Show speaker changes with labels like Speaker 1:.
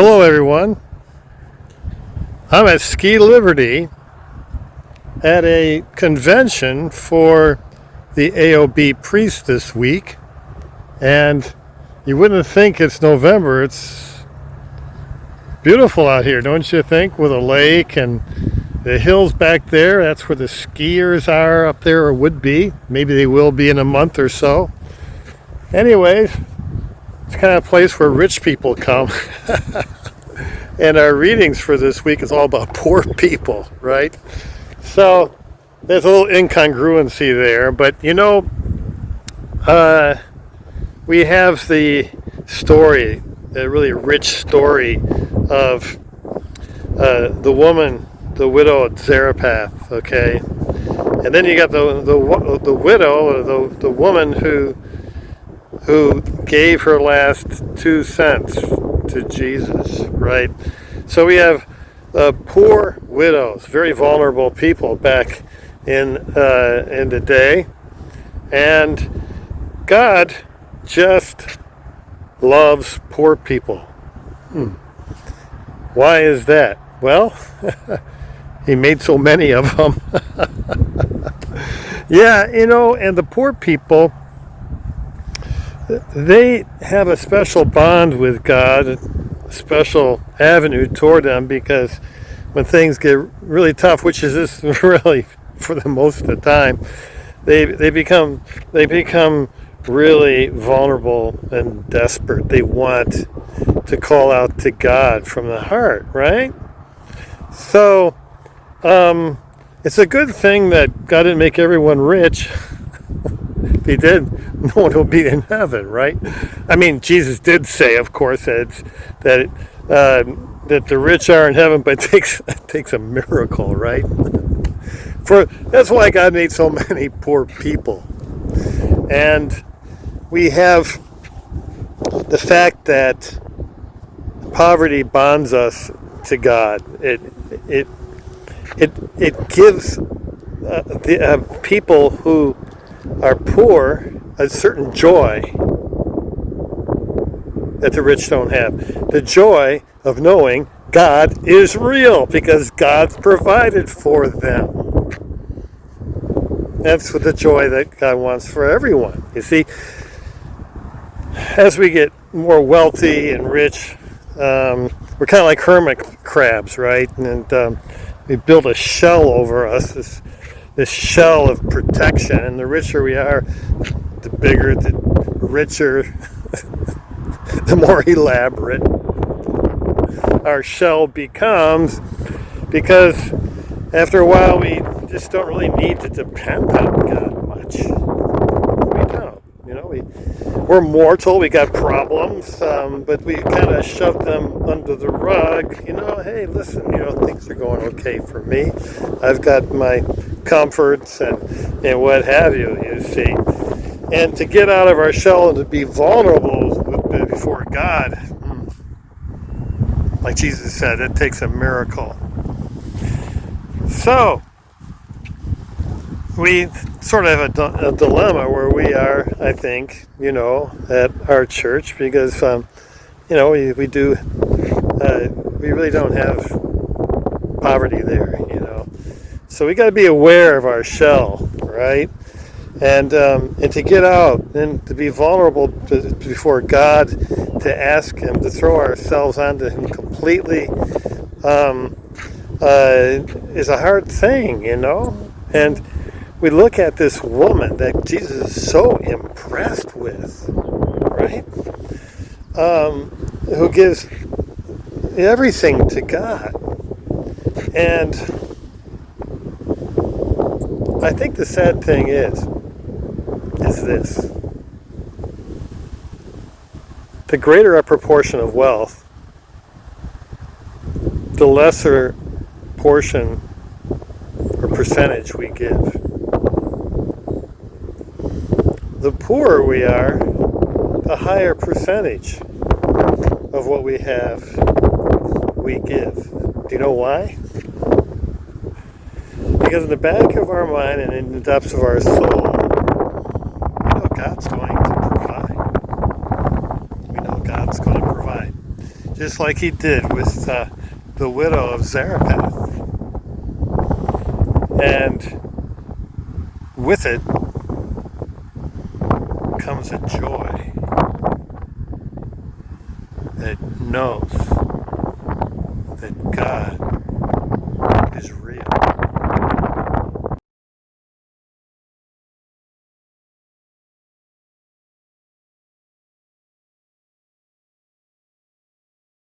Speaker 1: Hello everyone, I'm at Ski Liberty at a convention for the AOB priest this week, and you wouldn't think it's November. It's beautiful out here, don't you think, with a lake and the hills back there. That's where the skiers are up there, or would be. Maybe they will be in a month or so. Anyways, it's kind of a place where rich people come. And our readings for this week is all about poor people, right? So there's a little incongruency there, but we have the story, the really rich story of the woman, the widow at Zarephath, okay? And then you got the widow, or the woman who gave her last 2 cents to Jesus, right? So we have poor widows, very vulnerable people back in the day, and God just loves poor people. Why is that? Well, He made so many of them. Yeah, and the poor people, they have a special bond with God, a special avenue toward them, because when things get really tough, which is this really for the most of the time, they become really vulnerable and desperate. They want to call out to God from the heart, right? So it's a good thing that God didn't make everyone rich. If He did, no one will be in heaven, right? I mean, Jesus did say, of course, that the rich are in heaven, but it takes a miracle, right? That's why God made so many poor people. And we have the fact that poverty bonds us to God. It gives the people who are poor a certain joy that the rich don't have. The joy of knowing God is real because God's provided for them. That's the joy that God wants for everyone. You see, as we get more wealthy and rich, we're kind of like hermit crabs, right? And we build a shell over us, this shell of protection. And the richer we are, the bigger, the richer, the more elaborate our shell becomes, because after a while we just don't really need to depend on God much. We don't. We're mortal, we got problems, but we kind of shove them under the rug. Hey, listen, things are going okay for me. I've got my comforts and what have you see. And to get out of our shell and to be vulnerable before God, like Jesus said, it takes a miracle. So, we sort of have a dilemma where we are, I think, at our church, because, we really don't have poverty there, So we got to be aware of our shell, right? And to get out and to be vulnerable before God, to ask Him, to throw ourselves onto Him completely, is a hard thing, And we look at this woman that Jesus is so impressed with, right? Who gives everything to God. And I think the sad thing is this. The greater our proportion of wealth, the lesser portion or percentage we give. The poorer we are, the higher percentage of what we have we give. Do you know why? Because in the back of our mind and in the depths of our soul, we know God's going to provide. We know God's going to provide. just like he did with the widow of Zarephath. And with it comes a joy that knows that God is real.